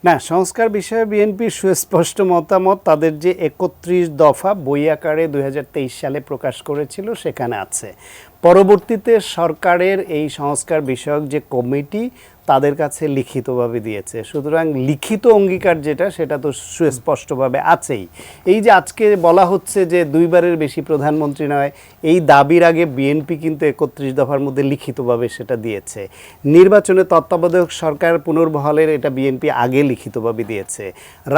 না, সংস্কার বিষয়ে বিএনপির সুস্পষ্ট মতামত তাদের যে ৩১ দফা বই আকারে ২০২৩ সালে প্রকাশ করেছিল সেখানে আছে। পরবর্তীতে সরকারের এই সংস্কার বিষয়ক যে কমিটি তাদের কাছে লিখিতভাবে দিয়েছে, সুতরাং লিখিত অঙ্গীকার যেটা সেটা তো সুস্পষ্টভাবে আছেই। এই যে আজকে বলা হচ্ছে যে দুইবারের বেশি প্রধানমন্ত্রী নয়, এই দাবির আগে বিএনপি কিন্তু ৩১ দফার মধ্যে লিখিতভাবে সেটা দিয়েছে। নির্বাচনে তত্ত্বাবধায়ক সরকার পুনর্বহালের এটা বিএনপি আগে লিখিতভাবে দিয়েছে।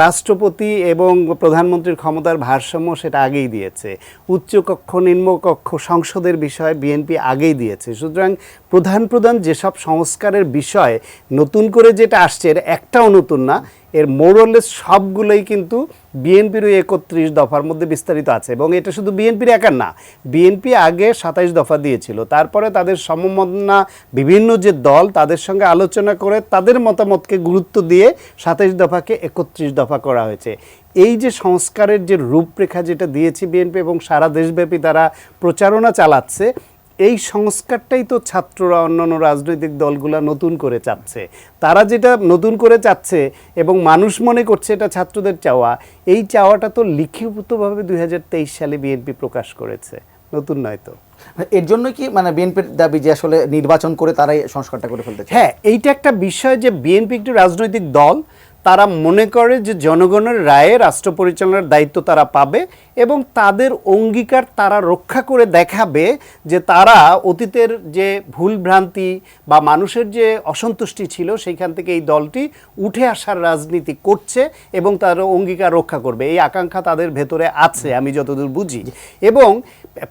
রাষ্ট্রপতি এবং প্রধানমন্ত্রীর ক্ষমতার ভারসাম্য সেটা আগেই দিয়েছে। উচ্চকক্ষ নিম্নকক্ষ সংসদের বিষয়ে বিএনপি আগেই দিয়েছে। সুতরাং প্রধান যেসব সংস্কারের বিষয় নতুন করে যেটা আসছে এর একটাও নতুন না, এর মোরলেস সবগুলোই কিন্তু বিএনপির ওই ৩১ দফার মধ্যে বিস্তারিত আছে। এবং এটা শুধু বিএনপির একার না, বিএনপি আগে ২৭ দফা দিয়েছিল, তারপরে তাদের সমমনা বিভিন্ন যে দল তাদের সঙ্গে আলোচনা করে তাদের মতামতকে গুরুত্ব দিয়ে ২৭ দফাকে ৩১ দফা করা হয়েছে। এই যে সংস্কারের যে রূপরেখা যেটা দিয়েছে বিএনপি এবং সারা দেশব্যাপী তারা প্রচারণা চালাচ্ছে, এই সংস্কারটাই তো ছাত্ররা অন্যান্য রাজনৈতিক দলগুলো নতুন করে চাচ্ছে। তারা যেটা নতুন করে চাচ্ছে এবং মানুষ মনে করছে এটা ছাত্রদের চাওয়া, এই চাওয়াটা তো লিখিতভাবে ২০২৩ সালে বিএনপি প্রকাশ করেছে, নতুন নয় তো। এর জন্য কি মানে বিএনপির দাবি যে আসলে নির্বাচন করে তারাই সংস্কারটা করে ফেলতে চায়? হ্যাঁ, এইটা একটা বিষয় যে বিএনপি একটি রাজনৈতিক দল, তারা মনে করে যে জনগণের রায়ে রাষ্ট্র পরিচালনার দায়িত্ব তারা পাবে এবং তাদের অঙ্গীকার তারা রক্ষা করে দেখাবে যে তারা অতীতের যে ভুলভ্রান্তি বা মানুষের যে অসন্তুষ্টি ছিল সেইখান থেকে এই দলটি উঠে আসার রাজনীতি করছে এবং তার অঙ্গীকার রক্ষা করবে, এই আকাঙ্ক্ষা তাদের ভেতরে আছে আমি যতদূর বুঝি। এবং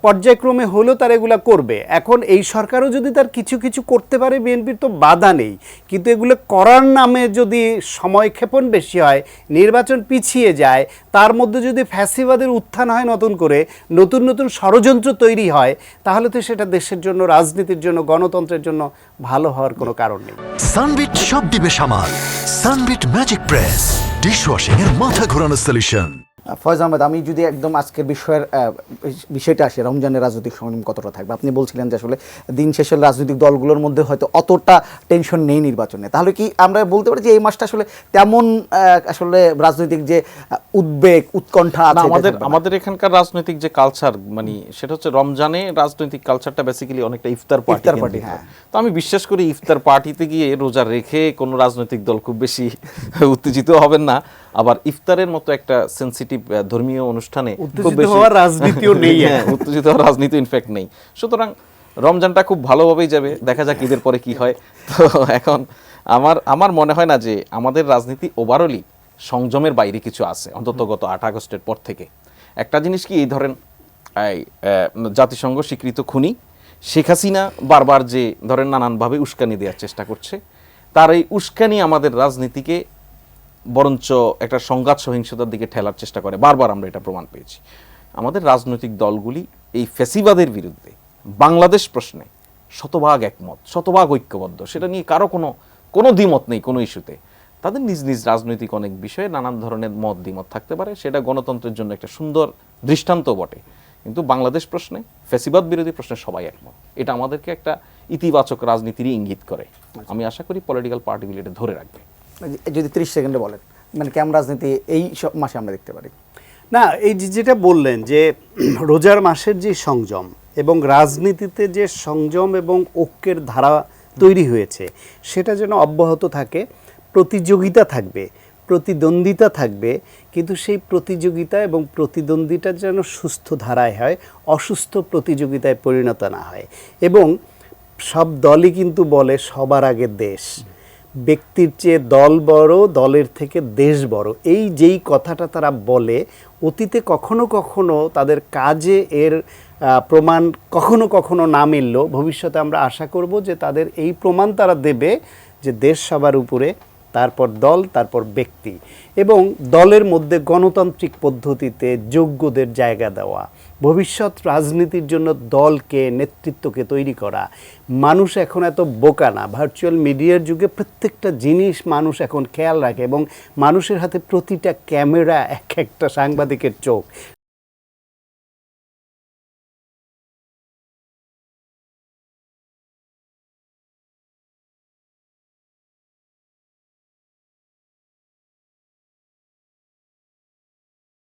পর্যায়ক্রমে হলেও তারা এগুলো করবে। এখন এই সরকারও যদি তার কিছু কিছু করতে পারে, বিএনপির তো বাধা নেই, কিন্তু এগুলো করার নামে যদি সময়ক্ষেপণ বেশি হয়, নির্বাচন পিছিয়ে যায়, তার মধ্যে যদি ফ্যাসিবাদের উত্থান হয়, নতুন করে নতুন নতুন ষড়যন্ত্র তৈরি হয়, তাহলে তো সেটা দেশের জন্য, রাজনীতির জন্য, গণতন্ত্রের জন্য ভালো হওয়ার কোনো কারণ নেই। সানবিট সব দিবে সামাল। সানবিট ম্যাজিক প্রেস ডিশওয়াশিং এর মাথা ঘোরানো সলিউশন। ফয়েজ আহমেদ, আমি যদি একদম আজকের বিষয়টা আসি, রমজানের রাজনৈতিক সংগ্রাম কতটা থাকবে? আপনি বলছিলেন যে আসলে দিন শেষে রাজনৈতিক দলগুলোর মধ্যে হয়তো অতটা টেনশন নেই নির্বাচনে, তাহলে কি আমরা বলতে পারি যে এই মাসটা আসলে তেমন আসলে রাজনৈতিক যে উদ্বেগ উৎকণ্ঠা আছে? আমাদের এখানকার রাজনৈতিক যে কালচার, মানে সেটা হচ্ছে রমজানে রাজনৈতিক কালচারটা বেসিক্যালি অনেকটা ইফতার পার্টি। হ্যাঁ, তো আমি বিশ্বাস করি ইফতার পার্টিতে গিয়ে রোজা রেখে কোনো রাজনৈতিক দল খুব বেশি উত্তেজিত হবেন না। আবার ইফতারের মতো একটা সেন্সিটিভ ধর্মীয় অনুষ্ঠানে উত্তেজিত হওয়ার রাজনীতিও নেই, উত্তেজিত হওয়ার রাজনীতি ইনফ্যাক্ট নেই। সুতরাং রমজানটা খুব ভালোভাবেই যাবে, দেখা যাক ঈদের পরে কি হয়। তো এখন আমার মনে হয় না যে আমাদের রাজনীতি ওভারঅলি সংযমের বাইরে কিছু আছে, অন্তত গত ৮ আগস্টের পর থেকে। একটা জিনিস কি, এই ধরেন জাতিসংঘ স্বীকৃত খুনি শেখ হাসিনা বারবার যে ধরেন নানানভাবে উস্কানি দেওয়ার চেষ্টা করছে, তার এই উস্কানি আমাদের রাজনীতিকে বরঞ্চ একটা সংঘাত সহিংসতার দিকে ঠেলার চেষ্টা করে, বারবার আমরা এটা প্রমাণ পেয়েছি। আমাদের রাজনৈতিক দলগুলি এই ফ্যাসিবাদের বিরুদ্ধে বাংলাদেশ প্রশ্নে শতভাগ একমত, শতভাগ ঐক্যবদ্ধ, সেটা নিয়ে কারো কোনো দ্বিমত নেই কোনো ইস্যুতে। তাদের নিজ নিজ রাজনৈতিক অনেক বিষয়ে নানান ধরনের মত দ্বিমত থাকতে পারে, সেটা গণতন্ত্রের জন্য একটা সুন্দর দৃষ্টান্ত বটে, কিন্তু বাংলাদেশ প্রশ্নে, ফ্যাসিবাদ বিরোধী প্রশ্নে সবাই একমত। এটা আমাদেরকে একটা ইতিবাচক রাজনীতিরই ইঙ্গিত করে। আমি আশা করি পলিটিক্যাল পার্টিগুলি এটা ধরে রাখবে। যদি 30 সেকেন্ডে বলেন, মানে কেমন রাজনীতি এই মাসে আমরা দেখতে পারি? না, এই যেটা বললেন যে রোজার মাসের যে সংযম এবং রাজনীতিতে যে সংযম এবং ঐক্যের ধারা তৈরি হয়েছে, সেটা যেন অব্যাহত থাকে। প্রতিযোগিতা থাকবে, প্রতিদ্বন্দ্বিতা থাকবে, কিন্তু সেই প্রতিযোগিতা এবং প্রতিদ্বন্দ্বিতা যেন সুস্থ ধারায় হয়, অসুস্থ প্রতিযোগিতায় পরিণত না হয়। এবং সব দলই কিন্তু বলে সবার আগে দেশ, ব্যক্তির চেয়ে দল বড়, দলের থেকে দেশ বড়। এই যেই কথাটা তারা বলে, অতীতে কখনো কখনো তাদের কাজে এর প্রমাণ কখনো কখনো না মিললেও ভবিষ্যতে আমরা আশা করব যে তাদের এই প্রমাণ তারা দেবে যে দেশ সবার উপরে, তারপর দল, তারপর ব্যক্তি, এবং দলের মধ্যে গণতান্ত্রিক পদ্ধতিতে যোগ্যদের জায়গা দেওয়া, ভবিষ্যৎ রাজনীতির জন্য দলকে, নেতৃত্বকে তৈরি করা। মানুষ এখন এত বোকা না, ভার্চুয়াল মিডিয়ার যুগে প্রত্যেকটা জিনিস মানুষ এখন খেয়াল রাখে এবং মানুষের হাতে প্রতিটা ক্যামেরা এক একটা সাংবাদিকের চোখ।